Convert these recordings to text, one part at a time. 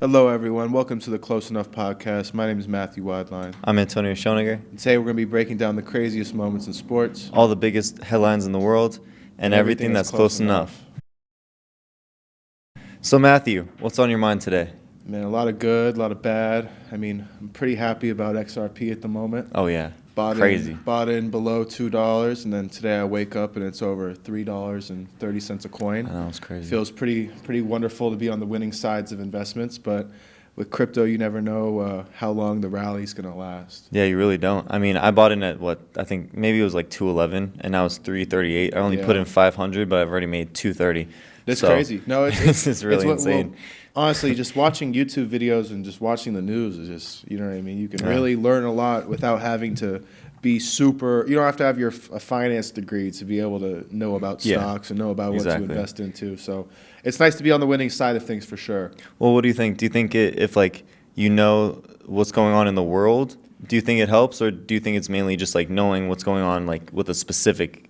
Hello, everyone. Welcome to the Close Enough podcast. My name is Matthew Wadline. I'm Antonio Schoeniger. And today we're going to be breaking down the craziest moments in sports, All the biggest headlines in the world, and everything that's close enough. So, Matthew, what's on your mind today? Man, a lot of good, a lot of bad. I'm pretty happy about XRP at the moment. Oh, yeah. Crazy. Bought in below $2, and then today I wake up and it's over $3.30 a coin. I know, it's crazy. Feels pretty wonderful to be on the winning sides of investments, but with crypto, you never know how long the rally's going to last. Yeah, you really don't. I bought in at I think maybe it was like 211, and now it's 338. I only put in 500, but I've already made 230. That's crazy. No, it's really insane. Honestly, just watching YouTube videos and just watching the news is just, you know what I mean? You can really learn a lot without having to be super, you don't have to have a finance degree to be able to know about stocks and know about what to invest into. So it's nice to be on the winning side of things for sure. Well, what do you think? Do you think if you know what's going on in the world, do you think it helps, or do you think it's mainly just like knowing what's going on like with a specific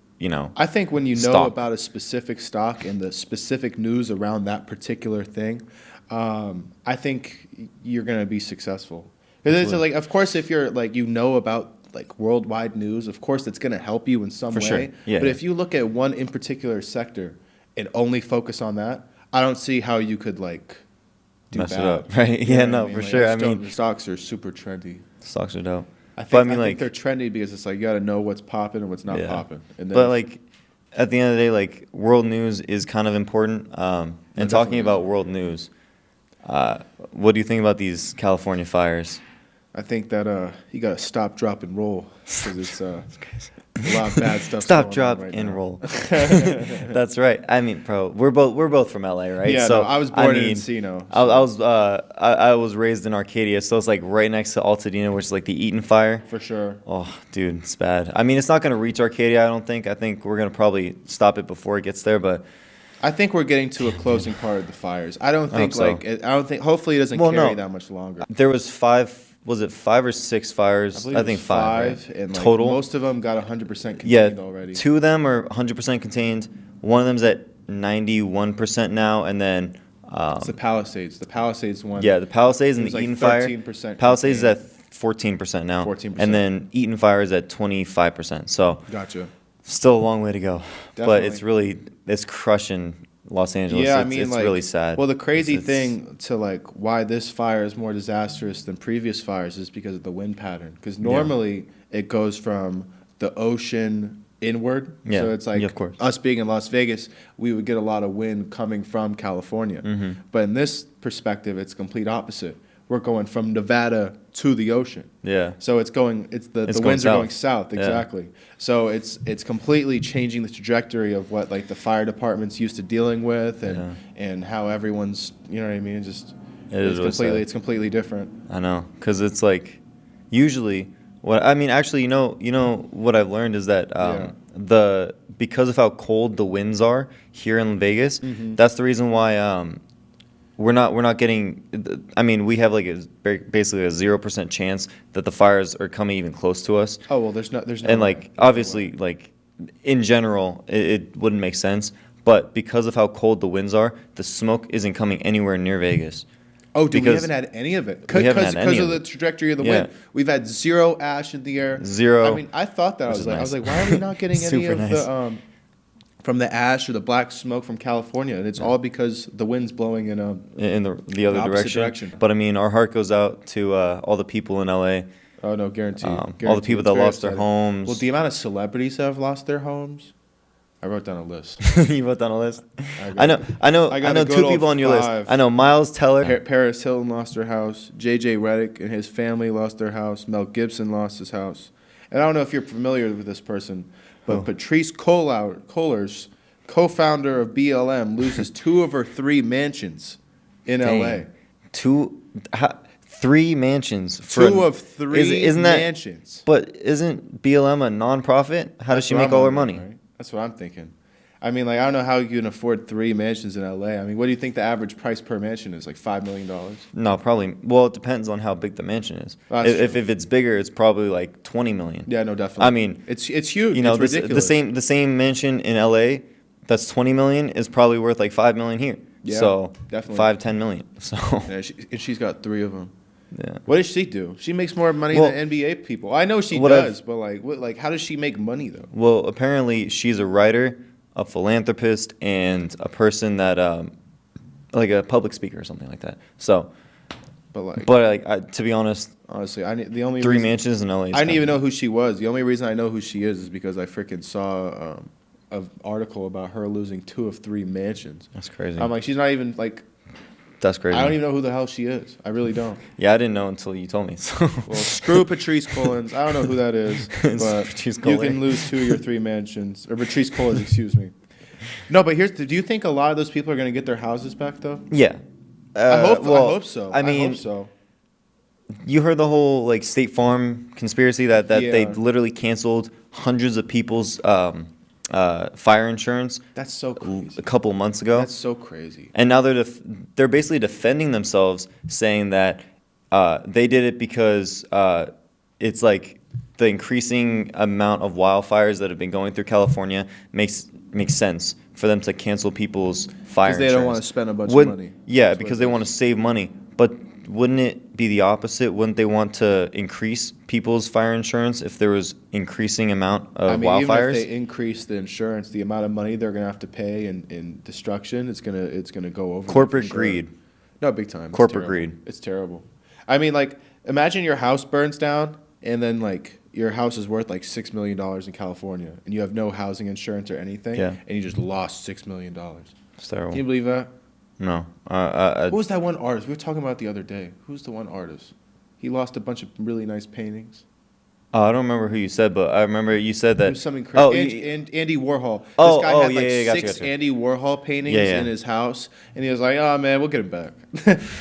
I think when you know stock about a specific stock and the specific news around that particular thing, I think you're going to be successful. Because it's of course, if you're about worldwide news, of course, it's going to help you in some way. Sure. Yeah, but if you look at one in particular sector and only focus on that, I don't see how you could do mess bad. it up, right? Yeah, no, for sure. Stocks are super trendy. Stocks are dope. I think they're trendy because it's you got to know what's popping and what's not popping. And then but at the end of the day, world news is kind of important. And talking about world news, what do you think about these California fires? I think that you got to stop, drop, and roll because it's a lot of bad stuff. Stop, drop, right and now. Roll. That's right. Bro, we're both from LA, right? Yeah. So I was born in Encino. So. I was raised in Arcadia, so it's right next to Altadena, which is the Eaton fire. For sure. Oh, dude, it's bad. It's not gonna reach Arcadia, I don't think. I think we're gonna probably stop it before it gets there, but. I think we're getting to a closing part of the fires. I don't think hopefully it doesn't carry that much longer. There was 5 or 6 fires? I think 5 right? And total. Most of them got 100% contained already. 2 of them are 100% contained. One of them's at 91% now, and then it's the Palisades. The Palisades one. Yeah, the Palisades and the Eaton fire. Palisades is at 14% now. 14%. And then Eaton fire is at 25%. So gotcha. Still a long way to go. Definitely. But it's crushing Los Angeles. Yeah, it's really sad. Well, the crazy thing to why this fire is more disastrous than previous fires is because of the wind pattern. Because normally it goes from the ocean inward. Yeah. So it's of course. Us being in Las Vegas, we would get a lot of wind coming from California. Mm-hmm. But in this perspective, it's complete opposite. We're going from Nevada to the ocean. Yeah. So the winds are going south, exactly. Yeah. So it's completely changing the trajectory of what the fire department's used to dealing with and how everyone's, you know what I mean? It's completely different. I know, cuz it's usually what actually you know what I've learned is that because of how cold the winds are here in Vegas, that's the reason why we're not getting. We have basically a 0% chance that the fires are coming even close to us. Oh well, there's no. And obviously in general it wouldn't make sense, but because of how cold the winds are, the smoke isn't coming anywhere near Vegas. Oh, dude, we haven't had any of it because of the trajectory of the wind. We've had 0 ash in the air. 0. I thought that I was like, why are we not getting any of the from the ash or the black smoke from California? And it's all because the wind's blowing in the other direction. But our heart goes out to all the people in LA. Oh no, guaranteed. All the people that lost their homes. Well, the amount of celebrities that have lost their homes. I wrote down a list. You wrote down a list? I know 2 people on your list. I know Miles Teller. Paris Hilton lost her house. J.J. Redick and his family lost their house. Mel Gibson lost his house. And I don't know if you're familiar with this person, but Patrice Kohlers, co-founder of BLM, loses 2 of her 3 mansions in L.A. 3 mansions. 2 of 3 mansions. But isn't BLM a non-profit? How does she make all her money? Right? That's what I'm thinking. I don't know how you can afford 3 mansions in LA. What do you think the average price per mansion is? $5 million? No, probably. Well, it depends on how big the mansion is. If it's bigger, it's probably $20 million. Yeah, no, definitely. It's huge. It's ridiculous. The same mansion in LA that's $20 million is probably worth $5 million here. Yeah, so definitely. 5-10 million. So Yeah, and she's got 3 of them. yeah. What does she do? She makes more money Well, than NBA people. I know she what does, but like, how does she make money though? Well, apparently she's a writer, a philanthropist, and a person that like a public speaker or something like that. So, But to be honest, honestly, the only 3 reason, mansions in LA. I didn't even know who she was. The only reason I know who she is because I freaking saw an article about her losing 2 of 3 mansions. That's crazy. I'm like, she's not even like. That's crazy. I don't even know who the hell she is. I really don't. Yeah, I didn't know until you told me. So. Well, screw Patrice Cullins. I don't know who that is, but Patrice you Cullins. can lose 2 of your 3 mansions. Or Patrice Cullins, excuse me. No, but do you think a lot of those people are going to get their houses back, though? Yeah. I hope so. I mean, hope so. You heard the whole like State Farm conspiracy that Yeah. they literally canceled hundreds of people's fire insurance That's so crazy. a couple months ago. That's so crazy. And now they're basically defending themselves, saying that they did it because it's like the increasing amount of wildfires that have been going through California makes sense for them to cancel people's fire insurance. Because they don't want to spend a bunch of money. Yeah, That's because what they it want to is. save money. But wouldn't it be the opposite? Wouldn't they want to increase people's fire insurance if there was increasing amount of wildfires? Even if they increase the insurance, the amount of money they're going to have to pay in destruction, it's gonna go over. Corporate for sure. greed. No, big time. It's Corporate terrible. greed. It's terrible. I mean, like, imagine your house burns down, and then like your house is worth like $6 million in California, and you have no housing insurance or anything, Yeah. and you just lost $6 million. It's terrible. Can you believe that? No. Who was that one artist? We were talking about it the other day. Who's the one artist? He lost a bunch of really nice paintings. I don't remember who you said, but I remember you said It that. was something Oh, crazy. Andy Warhol. Oh, This guy oh, had yeah, like yeah, gotcha, 6 gotcha. Andy Warhol paintings Yeah, yeah. in his house, and he was like, "Oh man, we'll get him back."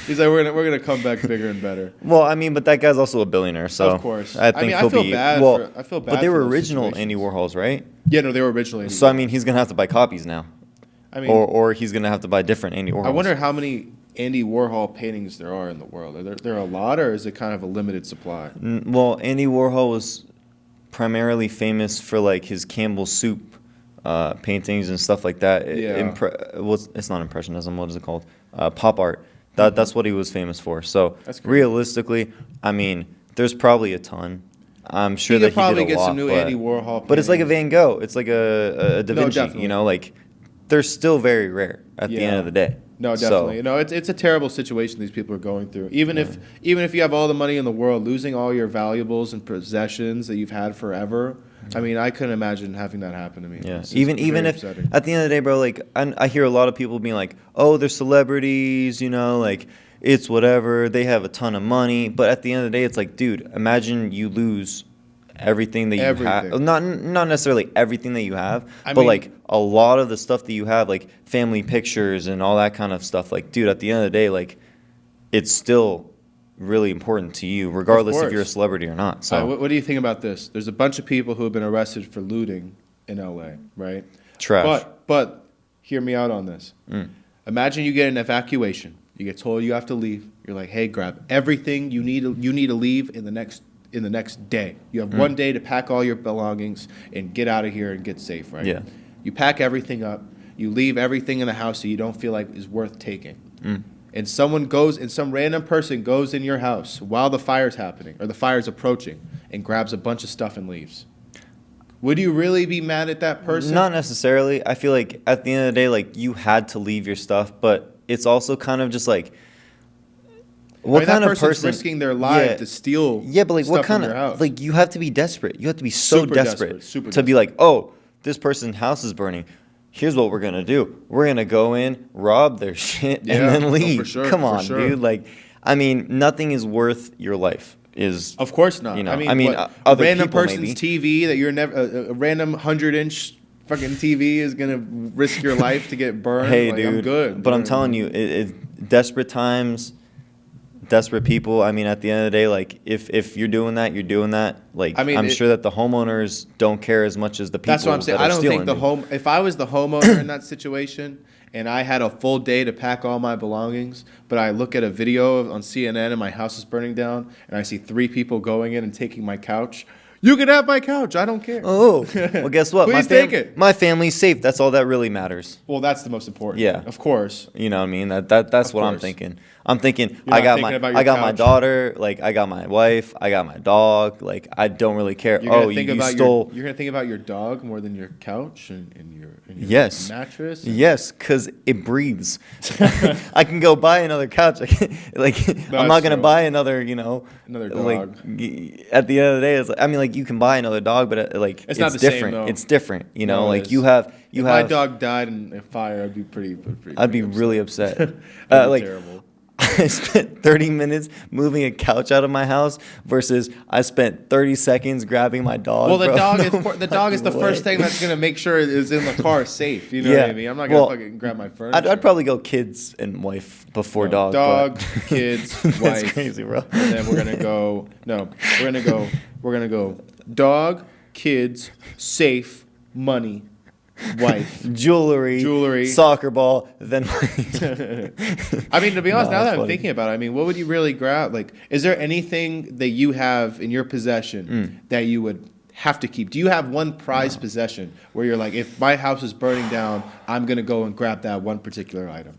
He's like, "We're gonna come back bigger and better." Well, I mean, but that guy's also a billionaire, so Of course. I think I he'll feel be. bad well, for- I feel bad but they for were those original situations. Andy Warhols, right? Yeah, no, they were originally. Andy So I Warhol. mean, he's gonna have to buy copies now, I mean, or he's gonna have to buy different Andy Warhols. I wonder how many Andy Warhol paintings there are in the world. Are there a lot, or is it kind of a limited supply? Well, Andy Warhol was primarily famous for like his Campbell's soup paintings and stuff like that. Yeah. It's not impressionism. What is it called? Pop art. That's what he was famous for. So That's crazy. realistically, I mean, there's probably a ton. I'm sure You that could probably he did a get lot, some new but, Andy Warhol. but it's like a paintings. Van Gogh. It's like a Da No, Vinci. definitely. You know, like they're still very rare at the end Yeah. of the day. No, So- definitely. No, it's a terrible situation these people are going through. Even if you have all the money in the world, losing all your valuables and possessions that you've had forever. I mean, I couldn't imagine having that happen to me. Yeah, It's even very if upsetting. at the end of the day, bro, like I hear a lot of people being like, "Oh, they're celebrities," you know, like it's whatever. They have a ton of money, but at the end of the day, it's like, dude, imagine you lose everything that you have. Everything. Not necessarily everything that you have, I but mean- like a lot of the stuff that you have, like family pictures and all that kind of stuff. Like, dude, at the end of the day, like it's still really important to you, regardless if you're a course. celebrity or not. So What do you think about this? There's a bunch of people who have been arrested for looting in LA, right? trash. But hear me out on this. Mm. Imagine you get an evacuation. You get told you have to leave. You're like, "Hey, grab everything you need to leave in the next day. You have 1 day to pack all your belongings and get out of here and get safe, right?" Yeah. You pack everything up. You leave everything in the house that you don't feel like is worth taking. Mm. And some random person goes in your house while the fire's happening or the fire's approaching and grabs a bunch of stuff and leaves. Would you really be mad at that person? Not necessarily. I feel like at the end of the day, like you had to leave your stuff, but it's also kind of just like what that kind of person's person risking their life to steal Yeah, but like stuff what kind from your house. of like you have to be desperate. You have to be so Super desperate, desperate, super to be like, oh, this person's house is burning. Here's what we're gonna do. We're gonna go in, rob their shit, Yeah, and then no, leave. for sure, Come for on, sure. dude. Like, I mean, nothing is worth your life. Is Of course not. You know, I mean, what, other a random people person's maybe. TV that you're never a random 100-inch fucking TV is gonna risk your life to get burned. Hey, Like, dude. I'm good. But I'm telling you, desperate times, desperate people. I mean, at the end of the day, like if you're doing that, you're doing that. Like I mean, I'm sure that the homeowners don't care as much as the people. That's what I'm saying. that are I don't think stealing, dude. if I was the homeowner in that situation and I had a full day to pack all my belongings, but I look at a video on CNN and my house is burning down and I see 3 people going in and taking my couch, You can have my couch. I don't care. Oh, well, guess what? Please take it. My family's safe. That's all that really matters. Well, that's the most important. Yeah. Of course. You know what I mean? That's Of what I'm course. thinking. I'm thinking You're I not got thinking about my your my couch. daughter, like I got my wife, I got my dog. Like I don't really care. You're gonna Oh, think you about stole. you're gonna think about your dog more than your couch and your Yes. mattress. Yes, because it breathes. I can go buy another couch. I'm not gonna true. buy another. Another Like dog. at the end of the day, it's like, I mean, like you can buy another dog, but it's not the same, different. though. It's different. No, it like is. you have If my dog died in a fire, I'd be pretty I'd be upset. really upset. That'd be like terrible. I spent 30 minutes moving a couch out of my house versus I spent 30 seconds grabbing my dog. Well, the bro. dog No is the dog is the fucking first way. thing that's gonna make sure it is in the car safe. You know Yeah. what I mean? I'm not gonna Well, fucking grab my furniture. I'd probably go kids and wife before No, dog. dog, but- kids, That's wife. crazy, bro. And then we're gonna go. No, we're gonna go. Dog, kids, safe, money, wife. Jewelry, soccer ball, then. I mean, to be honest, No, now that's that I'm funny. thinking about it, I mean, what would you really grab? Like, is there anything that you have in your possession that you would have to keep? Do you have one prized possession where you're like, if my house is burning down, I'm gonna go and grab that one particular item?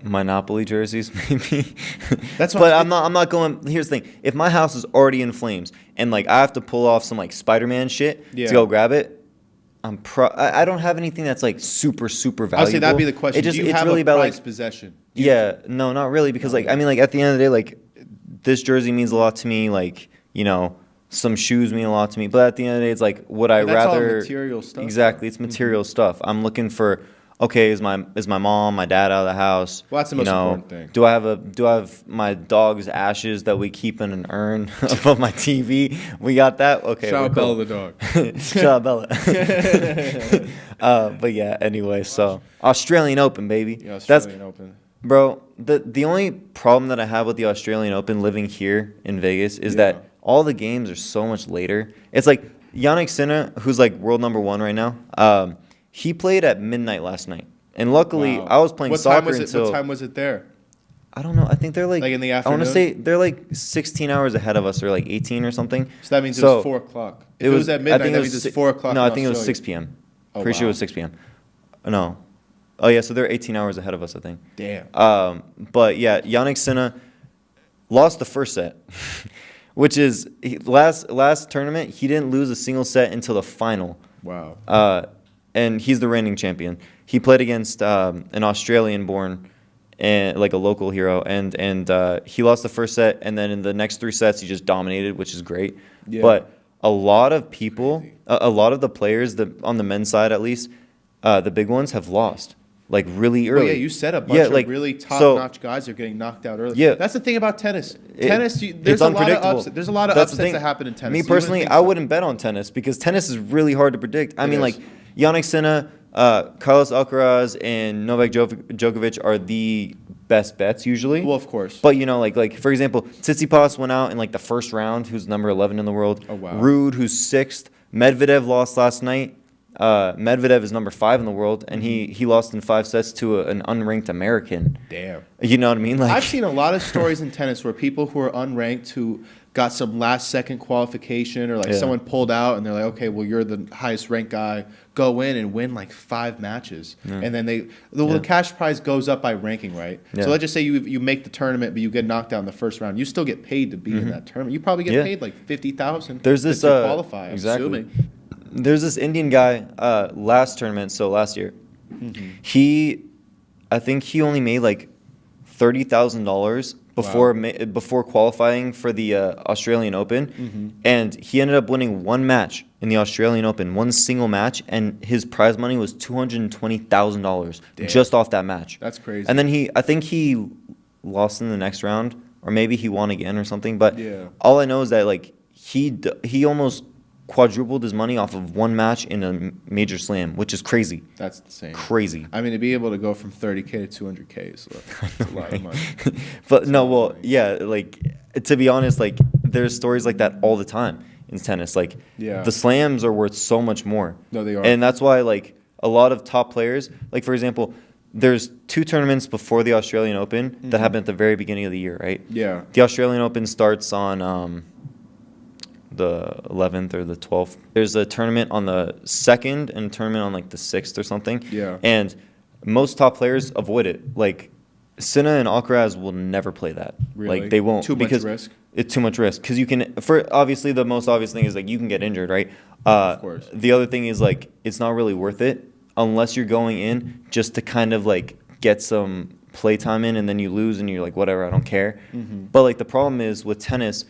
Monopoly jerseys, maybe. That's what but I'm I'm not going. Here's the thing: if my house is already in flames and like I have to pull off some like Spider-Man shit Yeah. to go grab it, I don't have anything that's like super valuable. I'll say that'd be the question. It just, Do you it's have really a about prized like possession? yeah, no, not really because like I mean like at the end of the day like this jersey means a lot to me. Like some shoes mean a lot to me. But at the end of the day, it's like would I But that's all rather material stuff, Exactly, it's material stuff. I'm looking for. Okay, is my mom, my dad out of the house? Well, that's the most important thing. Do I have my dog's ashes that we keep in an urn above my TV? We got that. Okay, Shout we're out cool. Bella the dog. Shout out Bella. But yeah, anyway, so Australian Open, baby. Yeah, Australian Open. Bro, the only problem that I have with the Australian Open living here in Vegas is Yeah. that all the games are so much later. It's like Yannick Sinner, who's like world number 1 right now. He played at midnight last night, and luckily Wow. I was playing soccer until. What time was it there? I don't know. I think they're like Like in the I want to afternoon? say they're like 16 hours ahead of us, or like 18 or something. So that means it So, was 4 o'clock. If it was at I midnight, think that it means was it's 4 o'clock. No, in I think it was Australia. 6 p.m. Oh, Pretty sure it wow. was 6 p.m. No. Oh yeah, so they're 18 hours ahead of us, I think. Damn. But yeah, Yannick Sinner lost the first set, which is last tournament he didn't lose a single set until the final. Wow. And he's the reigning champion. He played against an Australian-born, and like a local hero, and he lost the first set, and then in the next 3 sets he just dominated, which is great. Yeah. But a lot of people, a lot of the players that on the men's side at least, the big ones have lost like really early. Oh, yeah, you said a bunch like, of really top-notch guys are getting knocked out early. Yeah. That's the thing about tennis. It's There's a lot of unpredictable. upsets. There's a lot of That's the upsets thing. that happen in tennis. Me You wouldn't personally, think I so. wouldn't bet on tennis because tennis is really hard to predict. I mean, is. like Yannick Sinner, Carlos Alcaraz, and Novak Djokovic are the best bets usually. Well, of course. But like for example, Tsitsipas went out in like the first round, who's number 11 in the world. Oh, wow. Ruud, who's 6th. Medvedev lost last night. Medvedev is number 5 in the world, and he lost in 5 sets to an unranked American. Damn. You know what I mean? Like I've seen a lot of stories in tennis where people who are unranked who got some last second qualification or like Yeah. someone pulled out and they're like, okay, well, you're the highest ranked guy, go in and win like 5 matches. And then the cash prize goes up by ranking, right? Yeah. So let's just say you make the tournament, but you get knocked out in the first round. You still get paid to be in that tournament. You probably get Yeah. paid like 50,000 There's this to qualify, I'm exactly. assuming. There's this Indian guy last tournament, so last year. I think he only made like $30,000 before qualifying for the Australian Open, and he ended up winning 1 match in the Australian Open, 1 single match, and his prize money was $220,000 just off that match. That's crazy. And then I think he lost in the next round, or maybe he won again or something. But Yeah. all I know is that like he almost quadrupled his money off of 1 match in a major slam, which is crazy. That's insane. Crazy. I mean, to be able to go from 30K to 200K is a lot of money. But no, well, yeah, like to be honest, like there's stories like that all the time in tennis. Like Yeah. the slams are worth so much more. No, they are. And that's why like a lot of top players, like for example, there's 2 tournaments before the Australian Open that happen at the very beginning of the year, right? Yeah. The Australian Open starts on the 11th or the 12th. There's a tournament on the 2nd and a tournament on like the 6th or something. Yeah. And most top players avoid it. Like Sinner and Alcaraz will never play that. Really? Like they won't Too much because risk? it's too much risk. Because you can, for obviously the most obvious thing is like you can get injured, right? Of course. The other thing is like it's not really worth it unless you're going in just to kind of like get some play time in, and then you lose and you're like, whatever, I don't care. But like the problem is with tennis,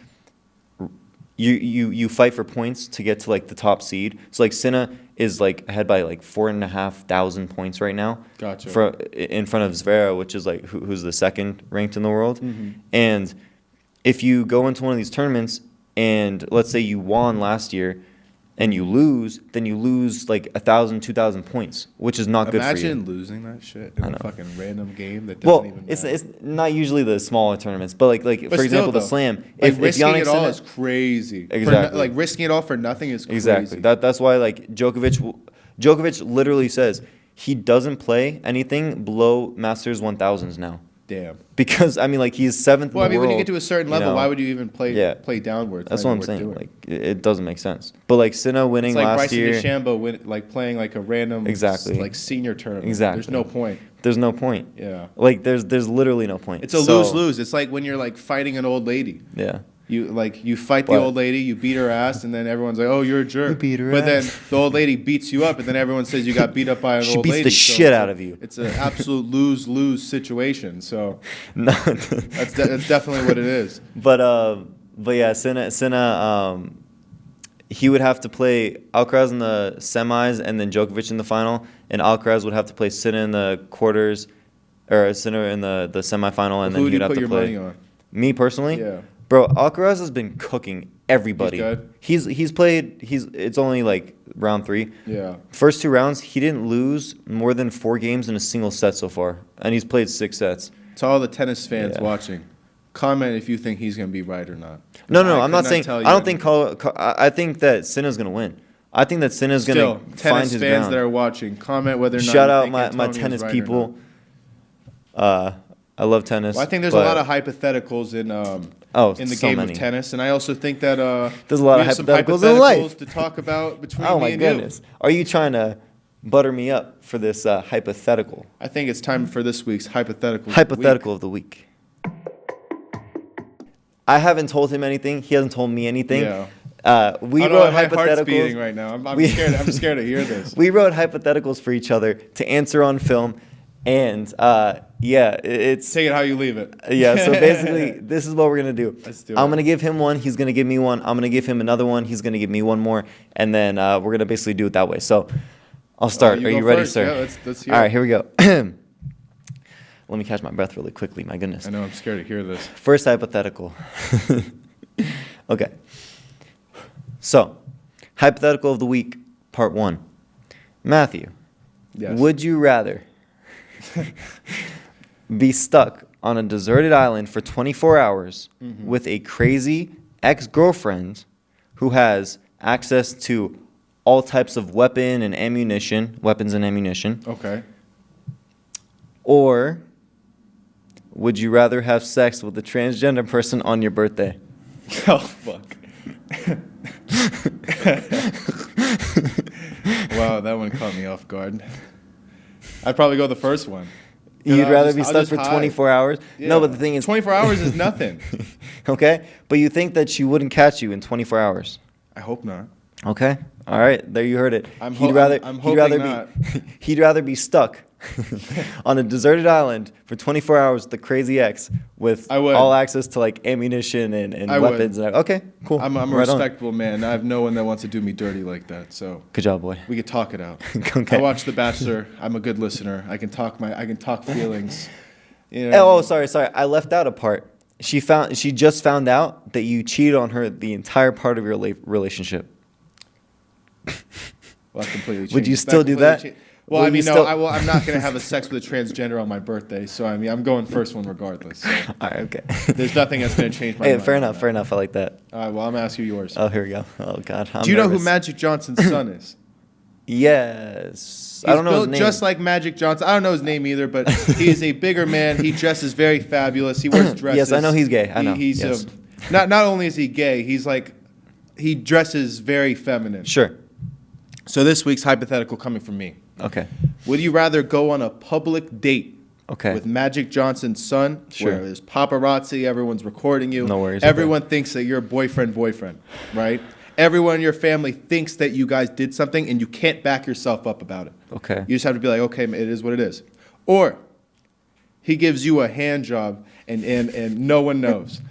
you fight for points to get to like the top seed. So like Sinner is like ahead by like 4,500 points right now. Gotcha. In front of Zverev, which is like who's the 2nd ranked in the world. And if you go into one of these tournaments and let's say you won last year and you lose, then you lose like 1,000, 2,000 points, which is not good for you. Imagine losing that shit in a fucking random game that doesn't Well, even matter. it's not usually the smaller tournaments, but like But for still, example, the though, Slam. Like If risking Jannik it all Sinner- is crazy. Exactly. Like risking it all for nothing is crazy. Exactly. That's why like Djokovic literally says he doesn't play anything below Masters 1000s now. Damn. Because I mean, like he's 7th in the world. Well, I mean, when you get to a certain level, know. why would you even play downwards? That's Not what I'm even saying. worth doing. Like it doesn't make sense. But like Sinner winning It's like last Bryson year. DeChambeau playing like a random like senior tournament. Exactly. There's no point. There's no point. Yeah. Like there's literally no point. It's a lose-lose. It's like when you're like fighting an old lady. Yeah. You fight the old lady, you beat her ass, and then everyone's like, "Oh, you're a jerk." You beat her but ass. then the old lady beats you up, and then everyone says you got beat up by an She old beats lady. the shit out of you. It's an absolute lose-lose situation. So No. that's definitely what it is. But yeah, Sinner he would have to play Alcaraz in the semis and then Djokovic in the final, and Alcaraz would have to play Sinner in the quarters, or Sinner in the semifinal, and then Who do he'd you have put to your play. money on? Me personally, Yeah. Bro, Alcaraz has been cooking everybody. He's good? He's played. It's only like round 3. Yeah. First 2 rounds, he didn't lose more than 4 games in a single set so far, and he's played 6 sets. To all the tennis fans Yeah. watching, comment if you think he's going to be right or not. No, I I'm not could saying. tell I you don't think. anything. I think that Sinner's gonna win. I think that Sinner's Still, gonna find tennis his fans ground. that are watching, comment whether or not Shout you out think my Antonio's tennis right or people. not. I love tennis. Well, I think there's a but- lot of hypotheticals in the so game many. of tennis, and I also think that There's a lot we of have some hypotheticals in life. to talk about between Oh me my and goodness! Are you trying to butter me up for this hypothetical? I think it's time for this week's hypothetical. Hypothetical of the week. I haven't told him anything. He hasn't told me anything. Yeah. We I don't wrote know, my heart's beating hypotheticals. right now. I'm We- scared. I'm scared to hear this. We wrote hypotheticals for each other to answer on film, and it's Take it how you leave it. yeah. So basically, this is what we're gonna do. Let's do I'm it. gonna give him one. He's gonna give me one. I'm gonna give him another one. He's gonna give me one more, and then we're gonna basically do it that way. So I'll start. you Are go you ready, first. sir? Yeah, let's hear All it. right, here we go. Let me catch my breath really quickly. My goodness. I know. I'm scared to hear this. First hypothetical. Okay. So, hypothetical of the week, part 1. Matthew, Yes. would you rather be stuck on a deserted island for 24 hours with a crazy ex-girlfriend who has access to all types of weapons and ammunition, Okay. or would you rather have sex with a transgender person on your birthday? Oh fuck. Wow, that one caught me off guard. I'd probably go the first one. You'd rather be I'll stuck just for hide. 24 hours? Yeah. No, but the thing is... 24 hours is nothing. Okay? But you think that she wouldn't catch you in 24 hours? I hope not. Okay? All right, there you heard it. I'm he'd rather hoping he'd rather be stuck on a deserted island for 24 hours with the crazy ex with I would. all access to like ammunition and I would. weapons. Okay, cool. I'm a Right on. respectable man. I have no one that wants to do me dirty like that. So Good job, boy. we could talk it out. Okay. I watch The Bachelor. I'm a good listener. I can talk feelings. You know? Oh, sorry. I left out a part. She just found out that you cheated on her the entire part of your relationship. Well, that completely changed. Would you still do completely that? changed. Well, Will I mean, you no, still- I'm not going to have a sex with a transgender on my birthday. So, I mean, I'm going first one regardless. So All right, okay. there's nothing that's going to change my Hey, mind. fair on enough, that. fair enough. I like that. All right, well, I'm going to ask you yours. Oh, here we go. Oh, God. I'm Do you know who nervous. Magic Johnson's son is? Yes. He's I don't know his built name. just like Magic Johnson. I don't know his name either, but he is a bigger man. He dresses very fabulous. He wears dresses. Yes, I know he's gay. I know. He's yes. not only is he gay, he dresses very feminine. Sure. So this week's hypothetical coming from me. Okay. Would you rather go on a public date with Magic Johnson's son, where there's paparazzi, everyone's recording you. No worries. Everyone thinks that you're boyfriend, right? Everyone in your family thinks that you guys did something, and you can't back yourself up about it. Okay. You just have to be like, okay, it is what it is. Or he gives you a hand job, and no one knows.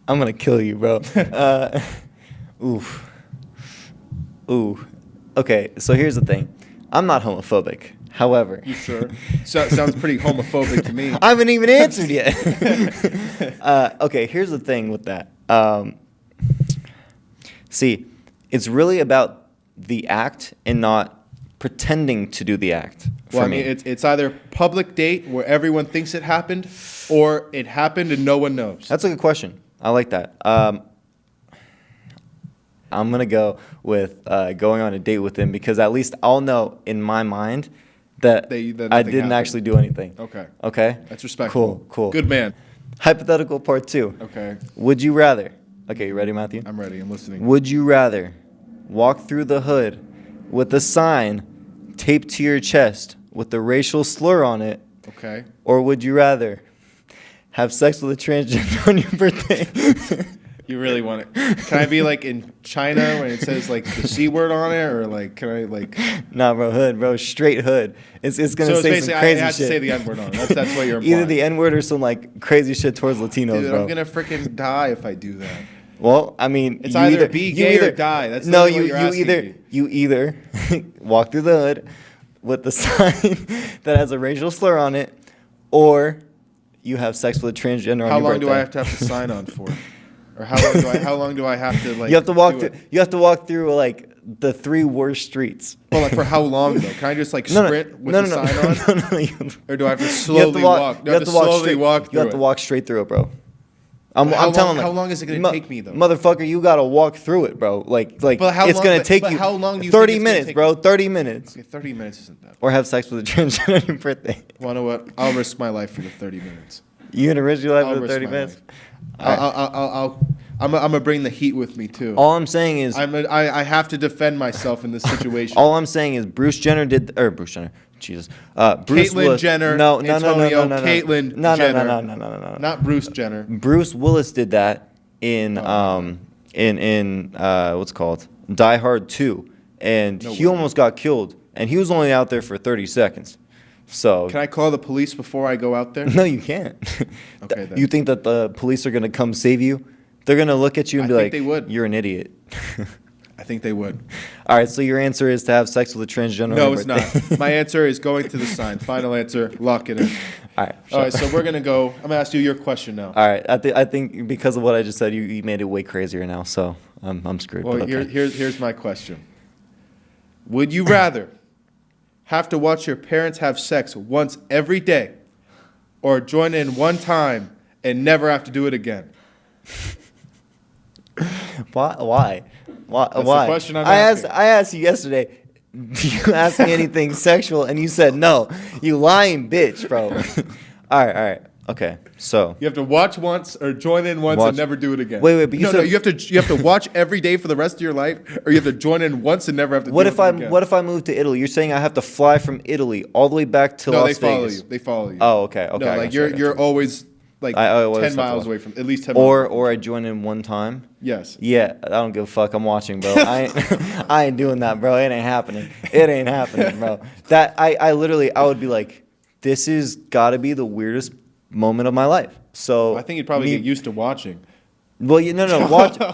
I'm gonna kill you, bro. Ooh. Okay, so here's the thing. I'm not homophobic. However, You sure? Sounds pretty homophobic to me. I haven't even answered yet. Okay, here's the thing with that. See, it's really about the act and not pretending to do the act. Well, I mean, it's either public date where everyone thinks it happened, or it happened and no one knows. That's a good question. I like that. I'm going to go with going on a date with him because at least I'll know in my mind that I didn't actually do anything. Okay. Okay? That's respectful. Cool. Good man. Hypothetical part 2. Okay. Would you rather... Okay, you ready, Matthew? I'm ready. I'm listening. Would you rather walk through the hood with a sign taped to your chest with a racial slur on it? Okay. Or would you rather have sex with a transgender on your birthday? You really want it? Can I be like in China when it says like the C word on it, or like can I like? Nah, bro, hood, bro, straight hood. It's gonna So say it's some basically crazy I have shit. to say the N word on it. That's what you're implying. Either the N word or some like crazy shit towards Latinos, Dude, bro. I'm gonna freaking die if I do that. Well, I mean, It's you either be gay or die. That's no, literally what you're asking you either walk through the hood with the sign that has a racial slur on it, or you have sex with a transgender on How your long birthday. do I have to have the sign on for? Or how long do I have to like? You have to walk do through. it? You have to walk through like the 3 worst streets. Well, like for how long though? Can I just like sprint with the sign on? Or do I have to slowly walk? Do I have to slowly walk through You have to walk straight through it, bro. I'm telling you. How long is it gonna take me though? Motherfucker, you gotta walk through it, bro. Like But how it's long- gonna but- take but you. how long do you 30 think it's gonna minutes, take bro. you? 30 minutes. Okay, 30 minutes isn't that. Or have sex with a transgender on your birthday. Well, you know what? I'll risk my life for the 30 minutes. You gonna risk your life I'll for risk 30 my minutes? life. I'm gonna bring the heat with me too. All I'm saying is, I have to defend myself in this situation. all I'm saying is, Bruce Jenner did, or Bruce Jenner, Jesus, Bruce Caitlyn Willis. Jenner, No, Antonio, no. Caitlyn Jenner. No. Not Bruce Jenner. Bruce Willis did that in what's it called Die Hard 2, and No he way. almost got killed, and he was only out there for 30 seconds. So Can I call the police before I go out there? no, you can't. Okay, then. You think that the police are gonna come save you? They're gonna look at you and I be think like, they would. "You're an idiot." I think they would. All right, so your answer is to have sex with a transgender. on No, your it's birthday. not. My answer is going to the sign. Final answer. Lock it in. All right. All right, so we're gonna go. I'm gonna ask you your question now. All right. I think because of what I just said, you made it way crazier now. So I'm screwed. Well, but okay. here's my question. Would you rather have to watch your parents have sex once every day, or join in one time and never have to do it again? Why? the question I'm asking. I asked you yesterday. Do you ask me anything sexual? And you said no. You lying bitch, bro. All right. Okay. So You have to watch once or join in once Watch- and never do it again. Wait, but you no, said- you have to watch every day for the rest of your life, or you have to join in once and never have to. what do if it I again. move to Italy? You're saying I have to fly from Italy all the way back to No, Las they follow Vegas. you. They follow you. Oh, okay. No, I like got you. you're always like I always 10 have to miles watch. away from at least 10 miles. Or I join in one time. Yes. Yeah, I don't give a fuck. I'm watching, bro. I ain't doing that, bro. It ain't happening. It ain't happening, bro. That I literally would be like, this is got to be the weirdest moment of my life. So I think you'd probably get used to watching. Well,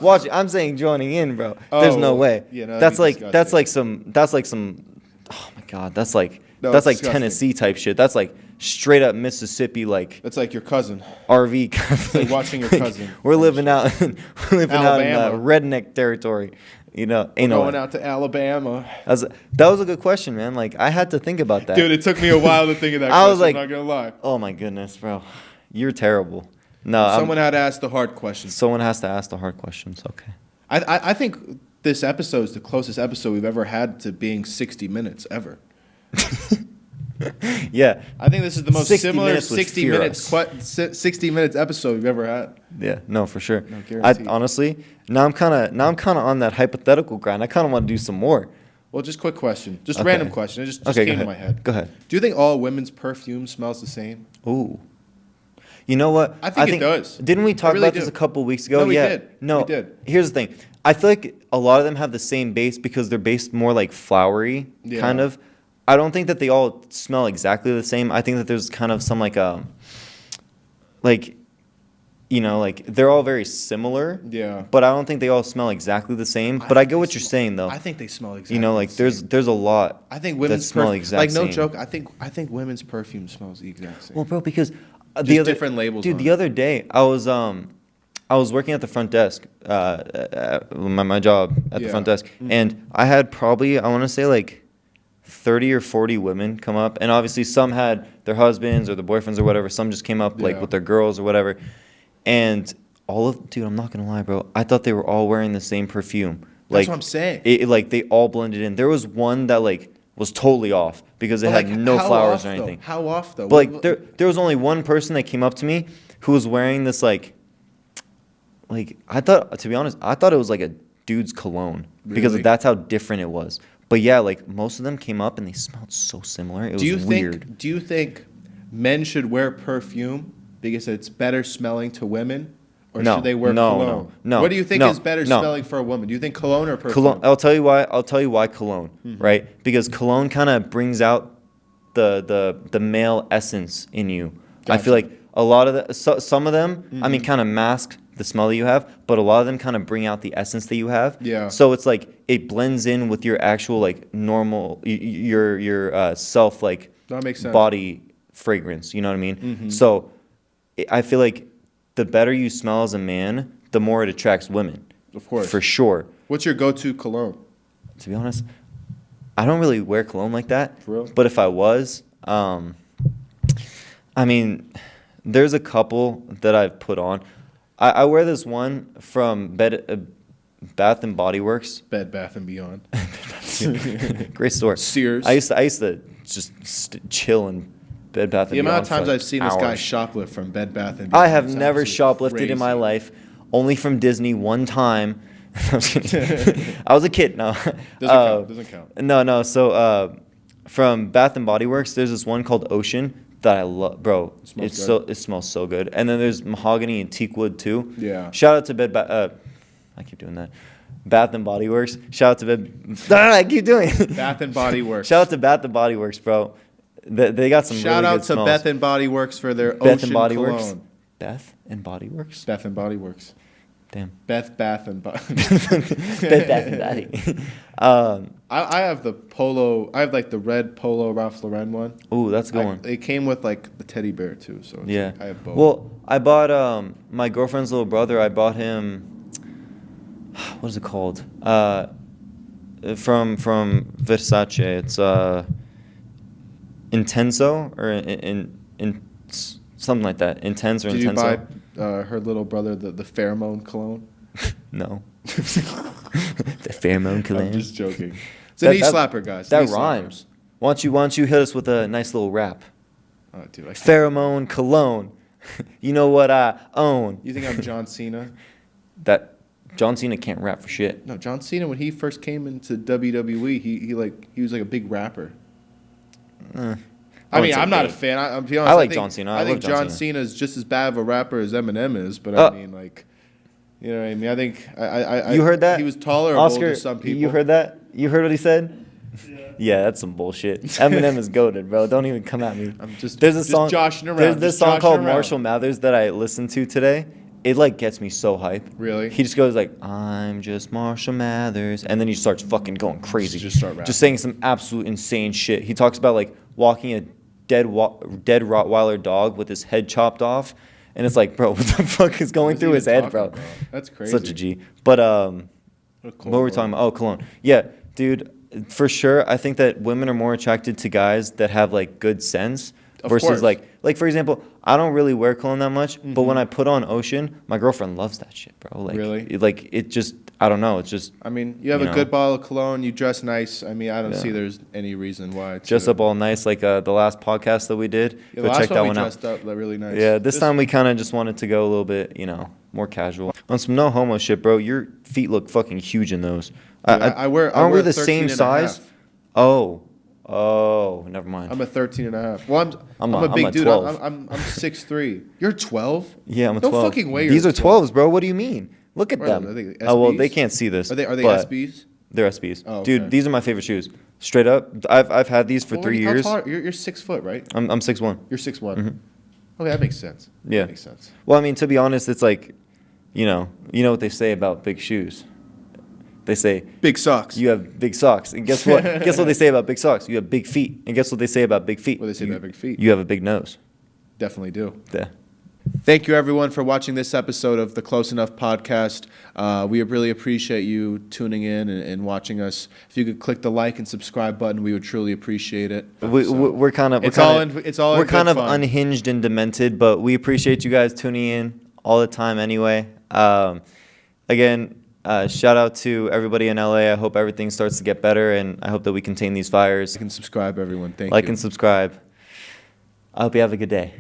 watch. I'm saying joining in, bro. There's no Oh, way. yeah, no, that's that'd be like disgusting. that's like some. Oh my god, that's like No, that's it's like disgusting. Tennessee type shit. That's like straight up Mississippi like That's like your cousin. RV. like watching your cousin. We're living out. We're living out in Alabama. redneck territory. You know, ain't no Going way. out to Alabama. That was a good question, man. Like I had to think about that. Dude, it took me a while to think of that I question, was like- I'm not going to lie. Oh my goodness, bro, you're terrible. No, Someone had to ask the hard questions. someone has to ask the hard questions. Okay. I think this episode is the closest episode we've ever had to being 60 minutes ever. Yeah. I think this is the most 60 similar minutes would 60 fear minutes us. 60 minutes episode we've ever had. Yeah, no, for sure. No, I guaranteed. honestly, now I'm kind of on that hypothetical grind. I kind of want to do some more. Well, just quick question. Just Okay. random question. It just Okay, came go to my ahead. head. Go ahead. Do you think all women's perfume smells the same? Ooh. You know what? I think it does. Didn't we talk really about this do. a couple weeks ago? No, we yeah. did. No, We did. Here's the thing. I feel like a lot of them have the same base because they're based more like flowery, Yeah. kind of. I don't think that they all smell exactly the same. I think that there's kind of some like they're all very similar. Yeah. But I don't think they all smell exactly the same. But I get what you're saying though. I think they smell exactly. You know, like the same. there's a lot. I think that women's smell perfume, exact like no same. joke. I think women's perfume smells the exact same. Well, bro, because different labels Dude, on the it. other day I was working at the front desk, at my job at the Yeah. front desk, and I had probably I want to say like 30 or 40 women come up, and obviously some had their husbands or their boyfriends or whatever. Some just came up like Yeah. with their girls or whatever, and dude, I'm not gonna lie, bro. I thought they were all wearing the same perfume. That's what I'm saying. Like they all blended in. There was one that like was totally off because it But, had like, no how flowers off, or anything. Though? How off though? But like there was only one person that came up to me who was wearing this like I thought, to be honest, I thought it was like a dude's cologne because Really? that's how different it was. But yeah, like most of them came up and they smelled so similar. It was weird. Do you think men should wear perfume because it's better smelling to women, or No, should they wear no, cologne? no, What do you think no, is better no. smelling for a woman? Do you think cologne or perfume? Cologne. I'll tell you why. I'll tell you why cologne, right? Because cologne kind of brings out the male essence in you. I Gotcha. feel like a lot of some of them, I mean, kind of mask the smell that you have, but a lot of them kind of bring out the essence that you have. Yeah. So it's like it blends in with your actual like normal your self like That makes sense. body fragrance. You know what I mean? So I feel like the better you smell as a man, the more it attracts women. Of course. For sure. What's your go-to cologne? To be honest, I don't really wear cologne like that. For real? But if I was, I mean, there's a couple that I've put on. I wear this one from Bath and Body Works. Bed Bath and Beyond. Great store. Sears. I used to just chill in Bed Bath and The Beyond. amount of for, times like, I've seen this guy hours. shoplift from Bed Bath and Beyond. I have is never absolutely shoplifted in my crazy. life, only from Disney one time. I was kidding. I was a kid. No, Doesn't count. No. So from Bath and Body Works, there's this one called Ocean that I love, bro. It smells so good. And then there's mahogany and teak wood too. Yeah. Shout out to I keep doing that. Bath and Body Works. Shout out to I keep doing it. Bath and Body Works. Shout out to Bath and Body Works, bro. They got some Shout really out good to smells. Bath and Body Works for their Bath Ocean and Body cologne. Works. Bath and Body Works. Bath and Body Works. Damn. Bath and Body. Bed Bath and Body. I have the polo. I have like the red polo Ralph Lauren one. Ooh, that's a good one. It came with like the teddy bear too. So it's Yeah. like, I have both. Well, I bought my girlfriend's little brother. I bought him. What is it called? From Versace. It's Intenso or in something like that. Intense or Did you Intenso. buy her little brother the pheromone cologne? No. The pheromone cologne. I'm just joking. It's a knee slapper, guys. That Knee slapper. rhymes. Why don't you hit us with a nice little rap? Oh, dude, I can't. Pheromone cologne. You know what I own. You think I'm John Cena? That John Cena can't rap for shit. No, John Cena when he first came into WWE, he was like a big rapper. I mean, wouldn't say I'm not a big. fan. I'm be honest. I like think, John Cena. I I think love John John Cena. Cena is just as bad of a rapper as Eminem is, but I mean, like, you know what I mean? I think I You heard that? he was tolerable Oscar, to some people. you heard that? You heard what he said? Yeah, that's some bullshit. Eminem is goated, bro. Don't even come at me. I'm just There's a song. joshing around. There's this just song joshing called around. Marshall Mathers that I listened to today. It like gets me so hype. Really? He just goes like, "I'm just Marshall Mathers," and then he starts fucking going crazy. Just start rapping. Just saying some absolute insane shit. He talks about like walking a dead Rottweiler dog with his head chopped off, and it's like, bro, what the fuck is going What is through he his even head, bro? talking about? That's crazy. Such a G. But What a what cold were we talking about? Oh, cologne. Yeah, dude. For sure, I think that women are more attracted to guys that have like good sense Of versus course. like for example, I don't really wear cologne that much, but when I put on Ocean, my girlfriend loves that shit, bro. Like, Really? Like it just, I don't know. It's just. I mean, you have a good bottle of cologne. You dress nice. I mean, I don't see there's any reason why. Dress up all nice, like the last podcast that we did. Yeah, go check that one out. Dressed up really nice. Yeah, this time we kind of just wanted to go a little bit, more casual. On some no homo shit, bro. Your feet look fucking huge in those. I wear. Aren't we the 13 same and a size? half. Oh, never mind. I'm a 13 and a half. Well, I'm a big dude. 12. I'm 6'3". You're 12? Yeah, I'm a 12. No fucking way. These are 12s, bro. What do you mean? Look at them. Are they Oh, well, SBs? they can't see this. Are they but SBs? They're SBs. Oh, okay. Dude, these are my favorite shoes. Straight up. I've had these for 3 years. How tall? You're 6 foot, right? I'm 6'1". You're 6'1". Mm-hmm. Okay, that makes sense. Yeah. That makes sense. Well, I mean, to be honest, it's like, you know what they say about big shoes. They say big socks. You have big socks, and guess what? Guess what they say about big socks? You have big feet, and guess what they say about big feet? What they say about big feet? You have a big nose. Definitely do. Yeah. Thank you, everyone, for watching this episode of the Close Enough podcast. We really appreciate you tuning in and watching us. If you could click the like and subscribe button, we would truly appreciate it. We're kind of unhinged and demented, but we appreciate you guys tuning in all the time anyway. Again. Shout out to everybody in LA. I hope everything starts to get better, and I hope that we contain these fires. Like and subscribe, everyone. Thank you. Like and subscribe. I hope you have a good day.